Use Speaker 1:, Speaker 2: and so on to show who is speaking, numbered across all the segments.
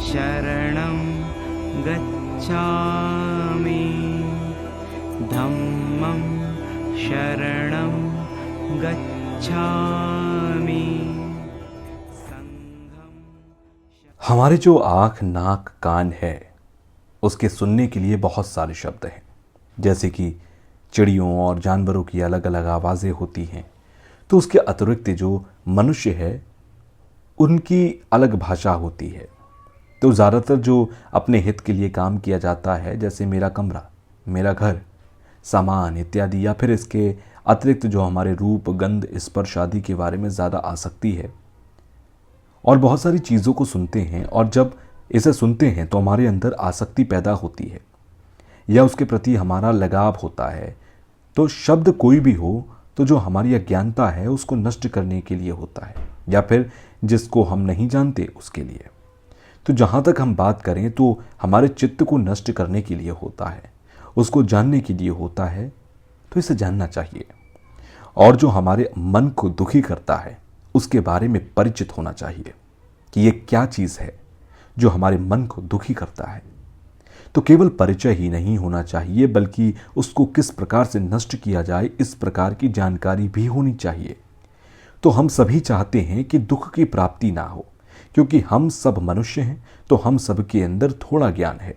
Speaker 1: शरणं गच्छामि धम्मं शरणं गच्छामि संघं।
Speaker 2: हमारे जो आँख नाक कान है उसके सुनने के लिए बहुत सारे शब्द हैं, जैसे कि चिड़ियों और जानवरों की अलग अलग आवाज़ें होती हैं। तो उसके अतिरिक्त जो मनुष्य है उनकी अलग भाषा होती है। तो ज़्यादातर जो अपने हित के लिए काम किया जाता है, जैसे मेरा कमरा, मेरा घर, सामान इत्यादि, या फिर इसके अतिरिक्त जो हमारे रूप गंध स्पर्श आदि के बारे में ज़्यादा आसक्ति है और बहुत सारी चीज़ों को सुनते हैं, और जब इसे सुनते हैं तो हमारे अंदर आसक्ति पैदा होती है या उसके प्रति हमारा लगाव होता है। तो शब्द कोई भी हो तो जो हमारी अज्ञानता है उसको नष्ट करने के लिए होता है, या फिर जिसको हम नहीं जानते उसके लिए। तो जहाँ तक हम बात करें तो हमारे चित्त को नष्ट करने के लिए होता है, उसको जानने के लिए होता है। तो इसे जानना चाहिए। और जो हमारे मन को दुखी करता है उसके बारे में परिचित होना चाहिए कि ये क्या चीज़ है जो हमारे मन को दुखी करता है। तो केवल परिचय ही नहीं होना चाहिए, बल्कि उसको किस प्रकार से नष्ट किया जाए इस प्रकार की जानकारी भी होनी चाहिए। तो हम सभी चाहते हैं कि दुख की प्राप्ति ना हो, क्योंकि हम सब मनुष्य हैं। तो हम सब के अंदर थोड़ा ज्ञान है,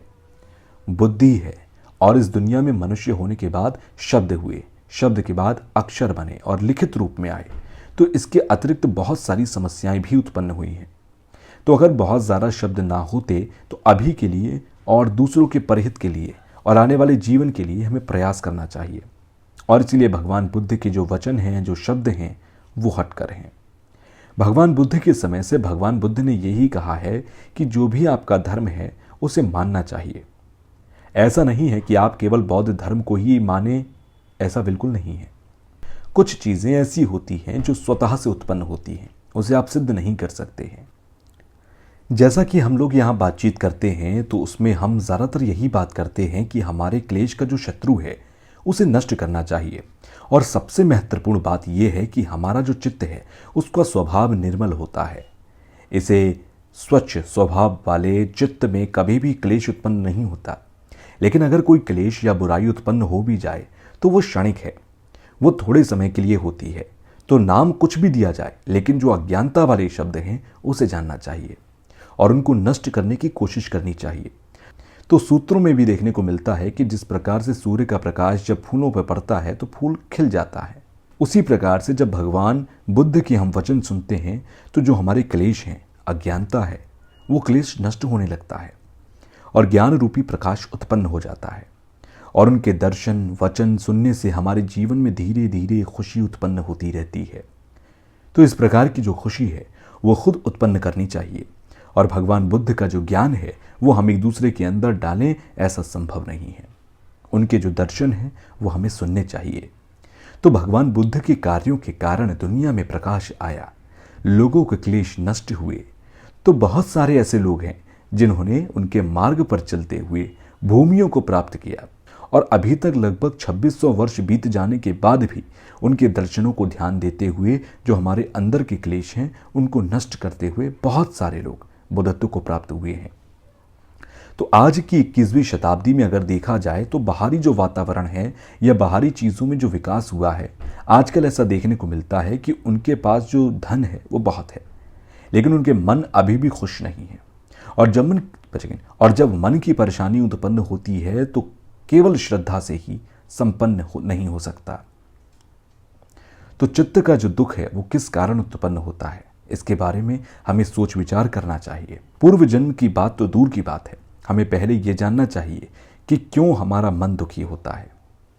Speaker 2: बुद्धि है, और इस दुनिया में मनुष्य होने के बाद शब्द हुए, शब्द के बाद अक्षर बने और लिखित रूप में आए। तो इसके अतिरिक्त बहुत सारी समस्याएं भी उत्पन्न हुई हैं। तो अगर बहुत ज़्यादा शब्द ना होते तो अभी के लिए और दूसरों के परहित के लिए और आने वाले जीवन के लिए हमें प्रयास करना चाहिए। और इसलिए भगवान बुद्ध के जो वचन हैं, जो शब्द हैं, वो हटकर हैं। भगवान बुद्ध के समय से भगवान बुद्ध ने यही कहा है कि जो भी आपका धर्म है उसे मानना चाहिए। ऐसा नहीं है कि आप केवल बौद्ध धर्म को ही माने, ऐसा बिल्कुल नहीं है। कुछ चीज़ें ऐसी होती हैं जो स्वतः से उत्पन्न होती हैं, उसे आप सिद्ध नहीं कर सकते हैं। जैसा कि हम लोग यहाँ बातचीत करते हैं तो उसमें हम ज़्यादातर यही बात करते हैं कि हमारे क्लेश का जो शत्रु है उसे नष्ट करना चाहिए। और सबसे महत्वपूर्ण बात यह है कि हमारा जो चित्त है उसका स्वभाव निर्मल होता है। इसे स्वच्छ स्वभाव वाले चित्त में कभी भी क्लेश उत्पन्न नहीं होता। लेकिन अगर कोई क्लेश या बुराई उत्पन्न हो भी जाए तो वो क्षणिक है, वो थोड़े समय के लिए होती है। तो नाम कुछ भी दिया जाए, लेकिन जो अज्ञानता वाले शब्द हैं उसे जानना चाहिए और उनको नष्ट करने की कोशिश करनी चाहिए। तो सूत्रों में भी देखने को मिलता है कि जिस प्रकार से सूर्य का प्रकाश जब फूलों पर पड़ता है तो फूल खिल जाता है, उसी प्रकार से जब भगवान बुद्ध के हम वचन सुनते हैं तो जो हमारे क्लेश हैं, अज्ञानता है, वो क्लेश नष्ट होने लगता है और ज्ञान रूपी प्रकाश उत्पन्न हो जाता है। और उनके दर्शन वचन सुनने से हमारे जीवन में धीरे धीरे खुशी उत्पन्न होती रहती है। तो इस प्रकार की जो खुशी है वो खुद उत्पन्न करनी चाहिए। और भगवान बुद्ध का जो ज्ञान है वो हम एक दूसरे के अंदर डालें, ऐसा संभव नहीं है। उनके जो दर्शन हैं वो हमें सुनने चाहिए। तो भगवान बुद्ध के कार्यों के कारण दुनिया में प्रकाश आया, लोगों के क्लेश नष्ट हुए। तो बहुत सारे ऐसे लोग हैं जिन्होंने उनके मार्ग पर चलते हुए भूमियों को प्राप्त किया, और अभी तक लगभग 2600 वर्ष बीत जाने के बाद भी उनके दर्शनों को ध्यान देते हुए जो हमारे अंदर के क्लेश हैं उनको नष्ट करते हुए बहुत सारे लोग बुद्धत्व को प्राप्त हुए हैं। तो आज की 21वीं शताब्दी में अगर देखा जाए तो बाहरी जो वातावरण है या बाहरी चीज़ों में जो विकास हुआ है, आजकल ऐसा देखने को मिलता है कि उनके पास जो धन है वो बहुत है, लेकिन उनके मन अभी भी खुश नहीं है। और जब मन की परेशानी उत्पन्न होती है तो केवल श्रद्धा से ही संपन्न नहीं हो सकता। तो चित्त का जो दुख है वो किस कारण उत्पन्न होता है, इसके बारे में हमें सोच विचार करना चाहिए। पूर्व जन्म की बात तो दूर की बात है, हमें पहले ये जानना चाहिए कि क्यों हमारा मन दुखी होता है,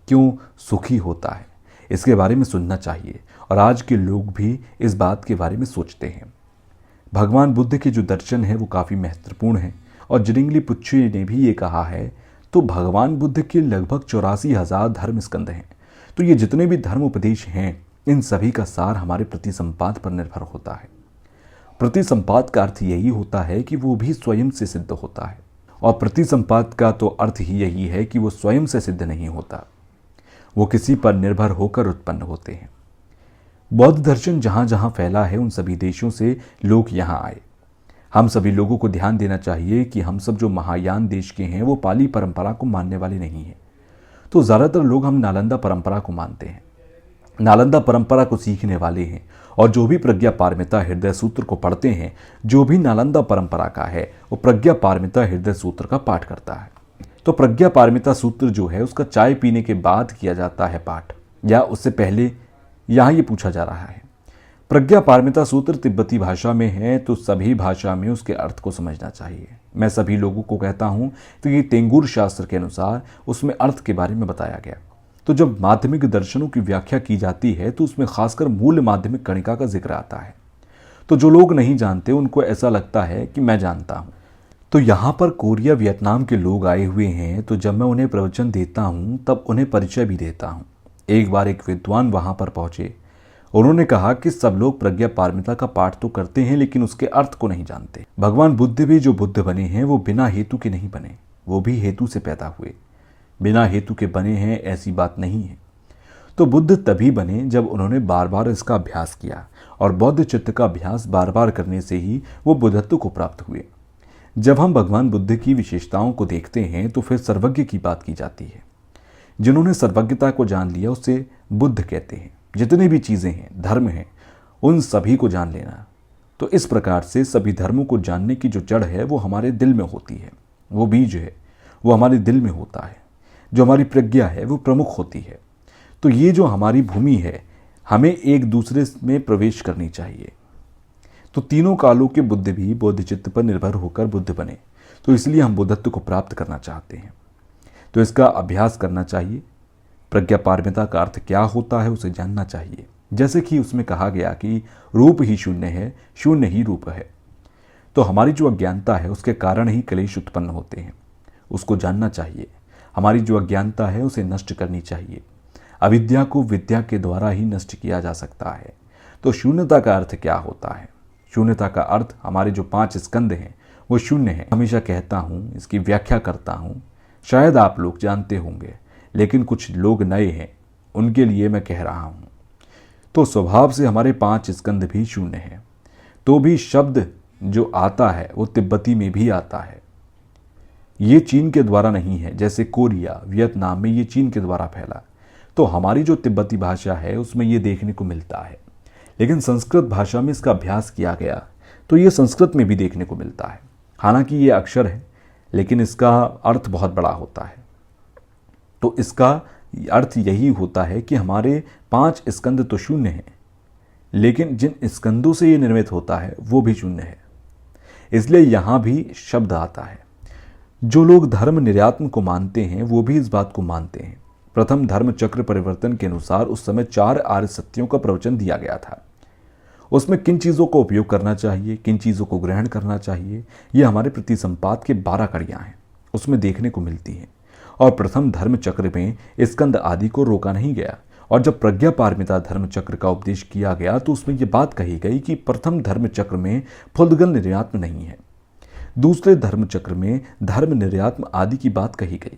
Speaker 2: क्यों सुखी होता है, इसके बारे में सुनना चाहिए। और आज के लोग भी इस बात के बारे में सोचते हैं। भगवान बुद्ध के जो दर्शन है वो काफ़ी महत्वपूर्ण हैं, और जिरिंगली पुच्छे ने भी ये कहा है। तो भगवान बुद्ध के लगभग 84,000 धर्म स्कंद हैं। तो ये जितने भी धर्म उपदेश हैं इन सभी का सार हमारे प्रतिसंपाद पर निर्भर होता है। प्रतिसंपाद का अर्थ यही होता है कि वो भी स्वयं से सिद्ध होता है, और प्रतिसंपाद का तो अर्थ ही यही है कि वो स्वयं से सिद्ध नहीं होता, वो किसी पर निर्भर होकर उत्पन्न होते हैं। बौद्ध दर्शन जहाँ जहाँ फैला है उन सभी देशों से लोग यहाँ आए। हम सभी लोगों को ध्यान देना चाहिए कि हम सब जो महायान देश के हैं वो पाली परंपरा को मानने वाले नहीं हैं। तो ज़्यादातर लोग हम नालंदा परंपरा को मानते हैं, नालंदा परंपरा को सीखने वाले हैं, और जो भी प्रज्ञा पारमिता हृदय सूत्र को पढ़ते हैं, जो भी नालंदा परंपरा का है वो प्रज्ञा पारमिता हृदय सूत्र का पाठ करता है। तो प्रज्ञा पारमिता सूत्र जो है उसका चाय पीने के बाद किया जाता है पाठ, या उससे पहले। यहाँ ये पूछा जा रहा है, प्रज्ञा पारमिता सूत्र तिब्बती भाषा में है तो सभी भाषा में उसके अर्थ को समझना चाहिए। मैं सभी लोगों को कहता हूँ तो ये तेंगुर शास्त्र के अनुसार उसमें अर्थ के बारे में बताया गया। तो जब माध्यमिक दर्शनों की व्याख्या की जाती है तो उसमें खासकर मूल माध्यमिक कणिका का जिक्र आता है। तो जो लोग नहीं जानते उनको ऐसा लगता है कि मैं जानता हूँ। तो यहाँ पर कोरिया वियतनाम के लोग आए हुए हैं, तो जब मैं उन्हें प्रवचन देता हूँ तब उन्हें परिचय भी देता हूँ। एक बार एक विद्वान वहाँ पर पहुँचे, उन्होंने कहा कि सब लोग प्रज्ञा पारमिता का पाठ तो करते हैं लेकिन उसके अर्थ को नहीं जानते। भगवान बुद्ध भी जो बुद्ध बने हैं वो बिना हेतु के नहीं बने, वो भी हेतु से पैदा हुए। बिना हेतु के बने हैं ऐसी बात नहीं है। तो बुद्ध तभी बने जब उन्होंने बार बार इसका अभ्यास किया, और बौद्ध चित्त का अभ्यास बार बार करने से ही वो बुद्धत्व को प्राप्त हुए। जब हम भगवान बुद्ध की विशेषताओं को देखते हैं तो फिर सर्वज्ञ की बात की जाती है। जिन्होंने सर्वज्ञता को जान लिया उसे बुद्ध कहते हैं। जितनी भी चीज़ें हैं, धर्म हैं, उन सभी को जान लेना। तो इस प्रकार से सभी धर्मों को जानने की जो जड़ है वो हमारे दिल में होती है, वो बीज है वो हमारे दिल में होता है। जो हमारी प्रज्ञा है वो प्रमुख होती है। तो ये जो हमारी भूमि है, हमें एक दूसरे में प्रवेश करनी चाहिए। तो तीनों कालों के बुद्ध भी बौद्ध चित्त पर निर्भर होकर बुद्ध बने, तो इसलिए हम बुद्धत्व को प्राप्त करना चाहते हैं। तो इसका अभ्यास करना चाहिए। प्रज्ञा पारमिता का अर्थ क्या होता है उसे जानना चाहिए। जैसे कि उसमें कहा गया कि रूप ही शून्य है, शून्य ही रूप है। तो हमारी जो अज्ञानता है उसके कारण ही क्लेश उत्पन्न होते हैं, उसको जानना चाहिए। हमारी जो अज्ञानता है उसे नष्ट करनी चाहिए। अविद्या को विद्या के द्वारा ही नष्ट किया जा सकता है। तो शून्यता का अर्थ क्या होता है? शून्यता का अर्थ हमारे जो 5 स्कंद हैं वो शून्य है। हमेशा कहता हूँ, इसकी व्याख्या करता हूँ, शायद आप लोग जानते होंगे लेकिन कुछ लोग नए हैं, उनके लिए मैं कह रहा हूँ। तो स्वभाव से हमारे 5 स्कंद भी शून्य हैं। तो भी शब्द जो आता है वो तिब्बती में भी आता है। ये चीन के द्वारा नहीं है, जैसे कोरिया वियतनाम में ये चीन के द्वारा फैला। तो हमारी जो तिब्बती भाषा है उसमें ये देखने को मिलता है, लेकिन संस्कृत भाषा में इसका अभ्यास किया गया तो ये संस्कृत में भी देखने को मिलता है। हालांकि ये अक्षर है लेकिन इसका अर्थ बहुत बड़ा होता है। तो इसका अर्थ यही होता है कि हमारे 5 स्कंद तो शून्य हैं, लेकिन जिन स्कंदों से ये निर्मित होता है वो भी शून्य है। इसलिए यहाँ भी शब्द आता है। जो लोग धर्म निर्यात्म को मानते हैं वो भी इस बात को मानते हैं। प्रथम धर्म चक्र परिवर्तन के अनुसार उस समय 4 आर्य सत्यों का प्रवचन दिया गया था। उसमें किन चीज़ों को उपयोग करना चाहिए, किन चीज़ों को ग्रहण करना चाहिए, ये हमारे प्रतिसंपात के 12 कड़ियाँ हैं, उसमें देखने को मिलती हैं। और प्रथम धर्म चक्र में स्कंद आदि को रोका नहीं गया। और जब प्रज्ञा पारमिता धर्म चक्र का उपदेश किया गया तो उसमें यह बात कही गई कि प्रथम धर्म चक्र में फुल्गल निर्यात्म नहीं है, दूसरे धर्म चक्र में धर्म निर्यात्म आदि की बात कही गई।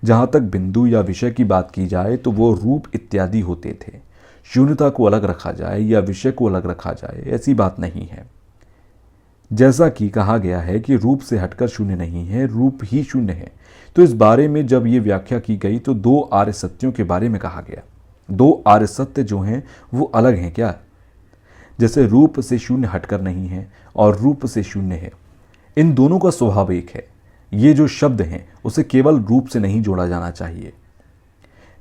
Speaker 2: जहाँ तक बिंदु या विषय की बात की जाए तो वो रूप इत्यादि होते थे। शून्यता को अलग रखा जाए या विषय को अलग रखा जाए ऐसी बात नहीं है। जैसा कि कहा गया है कि रूप से हटकर शून्य नहीं है, रूप ही शून्य है। तो इस बारे में जब ये व्याख्या की गई तो 2 आर्य सत्यों के बारे में कहा गया। 2 आर्य सत्य जो हैं वो अलग हैं क्या? जैसे रूप से शून्य हटकर नहीं है और रूप से शून्य है, इन दोनों का स्वभाव एक है। ये जो शब्द हैं उसे केवल रूप से नहीं जोड़ा जाना चाहिए।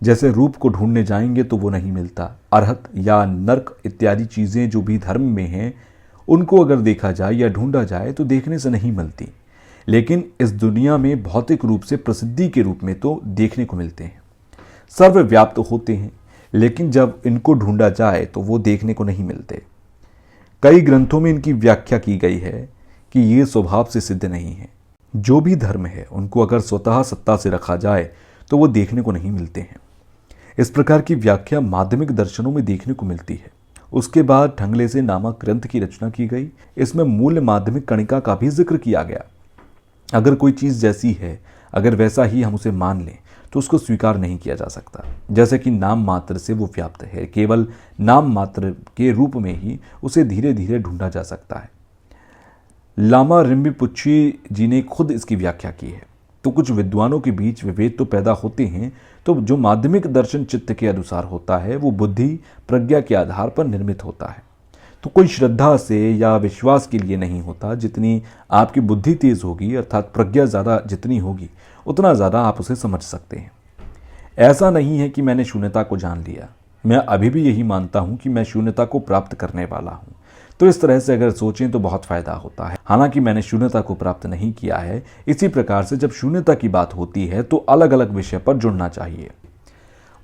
Speaker 2: जैसे रूप को ढूंढने जाएंगे तो वो नहीं मिलता। अरहत या नरक इत्यादि चीज़ें जो भी धर्म में हैं उनको अगर देखा जाए या ढूंढा जाए तो देखने से नहीं मिलती, लेकिन इस दुनिया में भौतिक रूप से प्रसिद्धि के रूप में तो देखने को मिलते हैं, सर्वव्याप्त होते हैं, लेकिन जब इनको ढूंढा जाए तो वो देखने को नहीं मिलते। कई ग्रंथों में इनकी व्याख्या की गई है कि ये स्वभाव से सिद्ध नहीं है। जो भी धर्म है उनको अगर स्वतः सत्ता से रखा जाए तो वो देखने को नहीं मिलते हैं। इस प्रकार की व्याख्या माध्यमिक दर्शनों में देखने को मिलती है। उसके बाद ठंगले से नामक ग्रंथ की रचना की गई। इसमें मूल माध्यमिक कणिका का भी जिक्र किया गया। अगर कोई चीज़ जैसी है, अगर वैसा ही हम उसे मान लें तो उसको स्वीकार नहीं किया जा सकता। जैसे कि नाम मात्र से वो व्याप्त है, केवल नाम मात्र के रूप में ही उसे धीरे धीरे ढूंढा जा सकता है। लामा रिम्पोछे जी ने खुद इसकी व्याख्या की है। तो कुछ विद्वानों के बीच विभेद तो पैदा होते हैं, तो जो माध्यमिक दर्शन चित्त के अनुसार होता है वो बुद्धि प्रज्ञा के आधार पर निर्मित होता है। तो कोई श्रद्धा से या विश्वास के लिए नहीं होता। जितनी आपकी बुद्धि तेज होगी अर्थात प्रज्ञा ज़्यादा जितनी होगी उतना ज़्यादा आप उसे समझ सकते हैं। ऐसा नहीं है कि मैंने शून्यता को जान लिया, मैं अभी भी यही मानता हूँ कि मैं शून्यता को प्राप्त करने वाला हूँ। तो इस तरह से अगर सोचें तो बहुत फायदा होता है। हालांकि मैंने शून्यता को प्राप्त नहीं किया है। इसी प्रकार से जब शून्यता की बात होती है तो अलग अलग विषय पर जुड़ना चाहिए।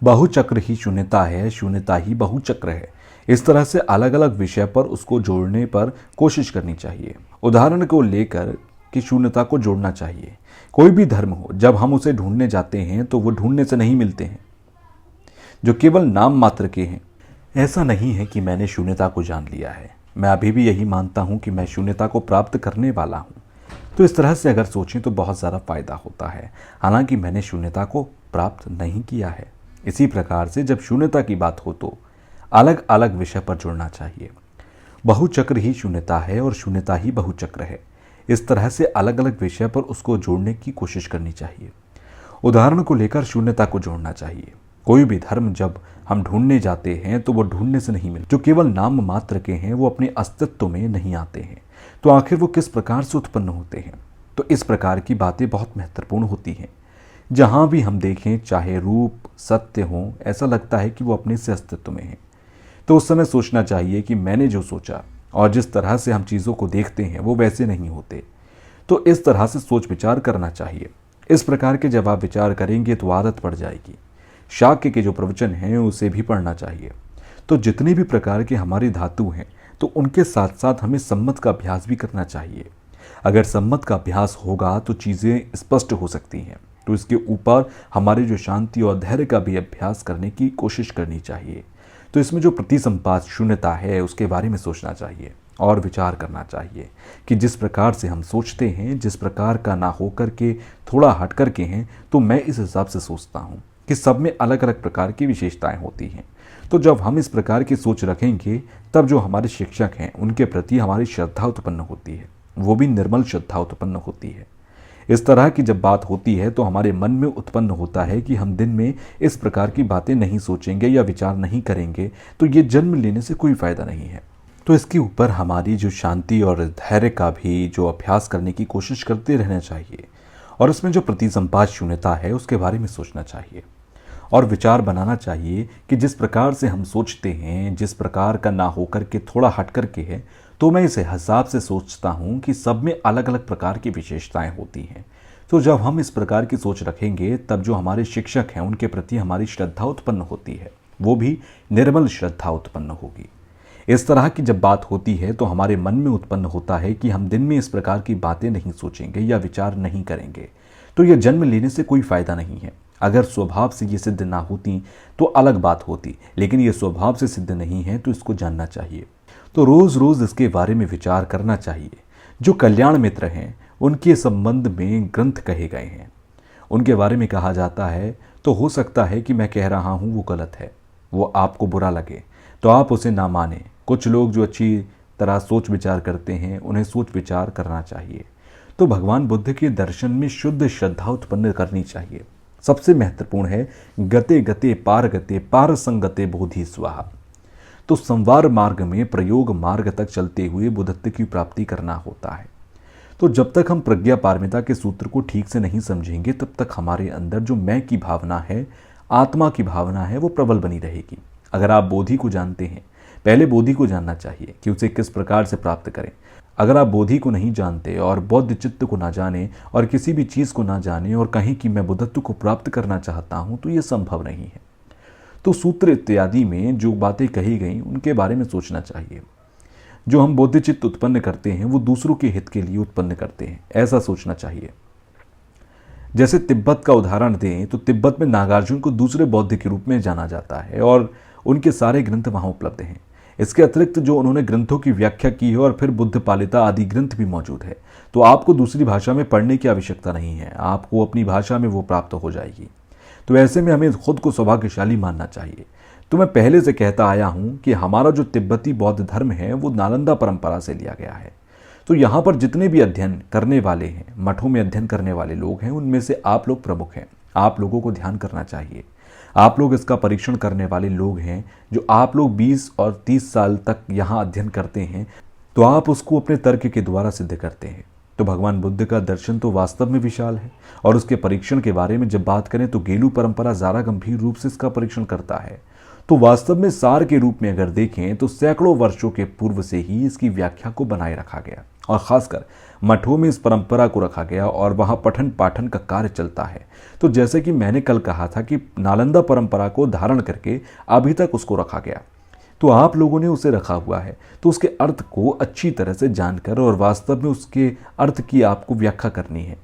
Speaker 2: बहुचक्र ही शून्यता है, शून्यता ही बहुचक्र है। इस तरह से अलग अलग विषय पर उसको जोड़ने पर कोशिश करनी चाहिए। उदाहरण को लेकर कि शून्यता को जोड़ना चाहिए। कोई भी धर्म हो, जब हम उसे ढूंढने जाते हैं तो वो ढूंढने से नहीं मिलते हैं, जो केवल नाम मात्र के हैं। ऐसा नहीं है कि मैंने शून्यता को जान लिया है, मैं अभी भी यही मानता हूं कि मैं शून्यता को प्राप्त करने वाला हूं। तो इस तरह से अगर सोचें तो बहुत ज़्यादा फायदा होता है। हालांकि मैंने शून्यता को प्राप्त नहीं किया है। इसी प्रकार से जब शून्यता की बात हो तो अलग अलग विषय पर जुड़ना चाहिए। बहुचक्र ही शून्यता है और शून्यता ही बहुचक्र है। इस तरह से अलग अलग विषय पर उसको जोड़ने की कोशिश करनी चाहिए। उदाहरण को लेकर शून्यता को जोड़ना चाहिए। कोई भी धर्म जब हम ढूंढने जाते हैं तो वो ढूंढने से नहीं मिलते। जो केवल नाम मात्र के हैं वो अपने अस्तित्व में नहीं आते हैं। तो आखिर वो किस प्रकार से उत्पन्न होते हैं? तो इस प्रकार की बातें बहुत महत्वपूर्ण होती हैं। जहाँ भी हम देखें, चाहे रूप सत्य हो, ऐसा लगता है कि वो अपने से अस्तित्व में है। तो उस समय सोचना चाहिए कि मैंने जो सोचा और जिस तरह से हम चीज़ों को देखते हैं वो वैसे नहीं होते। तो इस तरह से सोच विचार करना चाहिए। इस प्रकार के जब आप विचार करेंगे तो आदत पड़ जाएगी। शाक्य के जो प्रवचन हैं उसे भी पढ़ना चाहिए। तो जितने भी प्रकार के हमारी धातु हैं तो उनके साथ साथ हमें सम्मत का अभ्यास भी करना चाहिए। अगर सम्मत का अभ्यास होगा तो चीज़ें स्पष्ट हो सकती हैं। तो इसके ऊपर हमारे जो शांति और धैर्य का भी अभ्यास करने की कोशिश करनी चाहिए। तो इसमें जो प्रतिसंपात शून्यता है उसके बारे में सोचना चाहिए और विचार करना चाहिए कि जिस प्रकार से हम सोचते हैं, जिस प्रकार का ना हो करके थोड़ा हट करके हैं, तो मैं इस हिसाब से सोचता हूँ कि सब में अलग अलग प्रकार की विशेषताएं होती हैं। तो जब हम इस प्रकार की सोच रखेंगे तब जो हमारे शिक्षक हैं उनके प्रति हमारी श्रद्धा उत्पन्न होती है, वो भी निर्मल श्रद्धा उत्पन्न होती है। इस तरह की जब बात होती है तो हमारे मन में उत्पन्न होता है कि हम दिन में इस प्रकार की बातें नहीं सोचेंगे या विचार नहीं करेंगे, तो ये जन्म लेने से कोई फायदा नहीं है। तो इसके ऊपर हमारी जो शांति और धैर्य का भी जो अभ्यास करने की कोशिश करते रहना चाहिए और इसमें जो प्रतिसंपात शून्यता है उसके बारे में सोचना चाहिए और विचार बनाना चाहिए कि जिस प्रकार से हम सोचते हैं, जिस प्रकार का ना होकर के थोड़ा हट कर के है, तो मैं इस हिसाब से सोचता हूँ कि सब में अलग अलग प्रकार की विशेषताएं होती हैं। तो जब हम इस प्रकार की सोच रखेंगे तब जो हमारे शिक्षक हैं उनके प्रति हमारी श्रद्धा उत्पन्न होती है, वो भी निर्मल श्रद्धा उत्पन्न होगी। इस तरह की जब बात होती है तो हमारे मन में उत्पन्न होता है कि हम दिन में इस प्रकार की बातें नहीं सोचेंगे या विचार नहीं करेंगे, तो यह जन्म लेने से कोई फायदा नहीं है। अगर स्वभाव से ये सिद्ध ना होती तो अलग बात होती, लेकिन ये स्वभाव से सिद्ध नहीं है तो इसको जानना चाहिए। तो रोज़ रोज़ इसके बारे में विचार करना चाहिए। जो कल्याण मित्र हैं उनके संबंध में ग्रंथ कहे गए हैं, उनके बारे में कहा जाता है। तो हो सकता है कि मैं कह रहा हूँ वो गलत है, वो आपको बुरा लगे तो आप उसे ना माने। कुछ लोग जो अच्छी तरह सोच विचार करते हैं उन्हें सोच विचार करना चाहिए। तो भगवान बुद्ध के दर्शन में शुद्ध श्रद्धा उत्पन्न करनी चाहिए। सबसे महत्वपूर्ण है गते गते पार संगते बोधि स्वाहा। तो संवार मार्ग में प्रयोग मार्ग तक चलते हुए बुद्धत्व की प्राप्ति करना होता है। तो जब तक हम प्रज्ञा पारमिता के सूत्र को ठीक से नहीं समझेंगे तब तक हमारे अंदर जो मैं की भावना है, आत्मा की भावना है, वो प्रबल बनी रहेगी। अगर आप बोधि को जानते हैं, पहले बोधि को जानना चाहिए कि उसे किस प्रकार से प्राप्त करें। अगर आप बोधि को नहीं जानते और बौद्ध चित्त को ना जाने और किसी भी चीज़ को ना जाने और कहें कि मैं बुद्धत्व को प्राप्त करना चाहता हूँ, तो ये संभव नहीं है। तो सूत्र इत्यादि में जो बातें कही गई उनके बारे में सोचना चाहिए। जो हम बौद्ध चित्त उत्पन्न करते हैं वो दूसरों के हित के लिए उत्पन्न करते हैं, ऐसा सोचना चाहिए। जैसे तिब्बत का उदाहरण दें तो तिब्बत में नागार्जुन को दूसरे बौद्ध के रूप में जाना जाता है और उनके सारे ग्रंथ वहाँ उपलब्ध हैं। इसके अतिरिक्त जो उन्होंने ग्रंथों की व्याख्या की है और फिर बुद्ध पालिता आदि ग्रंथ भी मौजूद है। तो आपको दूसरी भाषा में पढ़ने की आवश्यकता नहीं है, आपको अपनी भाषा में वो प्राप्त हो जाएगी। तो ऐसे में हमें खुद को सौभाग्यशाली मानना चाहिए। तो मैं पहले से कहता आया हूँ कि हमारा जो तिब्बती बौद्ध धर्म है वो नालंदा परंपरा से लिया गया है। तो यहाँ पर जितने भी अध्ययन करने वाले हैं, मठों में अध्ययन करने वाले लोग हैं, उनमें से आप लोग प्रमुख हैं। आप लोगों को ध्यान करना चाहिए। आप लोग इसका परीक्षण करने वाले लोग हैं। जो आप लोग 20 और 30 साल तक यहाँ अध्ययन करते हैं, तो आप उसको अपने तर्क के द्वारा सिद्ध करते हैं। तो भगवान बुद्ध का दर्शन तो वास्तव में विशाल है, और उसके परीक्षण के बारे में जब बात करें तो गेलु परंपरा ज़्यादा गंभीर रूप से इसका परीक्षण करता है। तो वास्तव में सार के रूप में अगर देखें तो सैकड़ों वर्षों के पूर्व से ही इसकी व्याख्या को बनाए रखा गया, और खासकर मठों में इस परंपरा को रखा गया और वहां पठन पाठन का कार्य चलता है। तो जैसे कि मैंने कल कहा था कि नालंदा परंपरा को धारण करके अभी तक उसको रखा गया, तो आप लोगों ने उसे रखा हुआ है, तो उसके अर्थ को अच्छी तरह से जानकर और वास्तव में उसके अर्थ की आपको व्याख्या करनी है।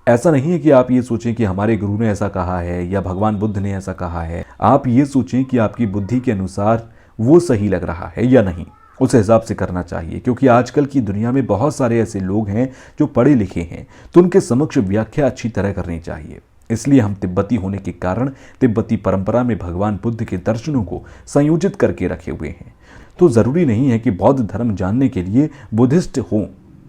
Speaker 2: ऐसा नहीं है कि आप ये सोचें कि हमारे गुरु ने ऐसा कहा है या भगवान बुद्ध ने ऐसा कहा है। आप ये सोचें कि आपकी बुद्धि के अनुसार वो सही लग रहा है या नहीं, उस हिसाब से करना चाहिए। क्योंकि आजकल की दुनिया में बहुत सारे ऐसे लोग हैं जो पढ़े लिखे हैं, तो उनके समक्ष व्याख्या अच्छी तरह करनी चाहिए। इसलिए हम तिब्बती होने के कारण तिब्बती परंपरा में भगवान बुद्ध के दर्शनों को संयोजित करके रखे हुए हैं। तो ज़रूरी नहीं है कि बौद्ध धर्म जानने के लिए बुद्धिस्ट हों,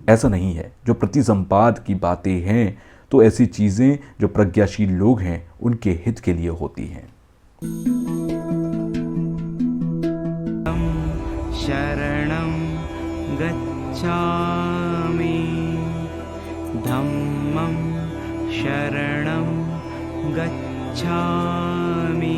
Speaker 2: ऐसा नहीं है। जो प्रतिसंपाद की बातें हैं, तो ऐसी चीज़ें जो प्रज्ञाशील लोग हैं उनके हित के लिए होती हैं।
Speaker 1: शरणं गच्छामि धम्मं शरणं गच्छामि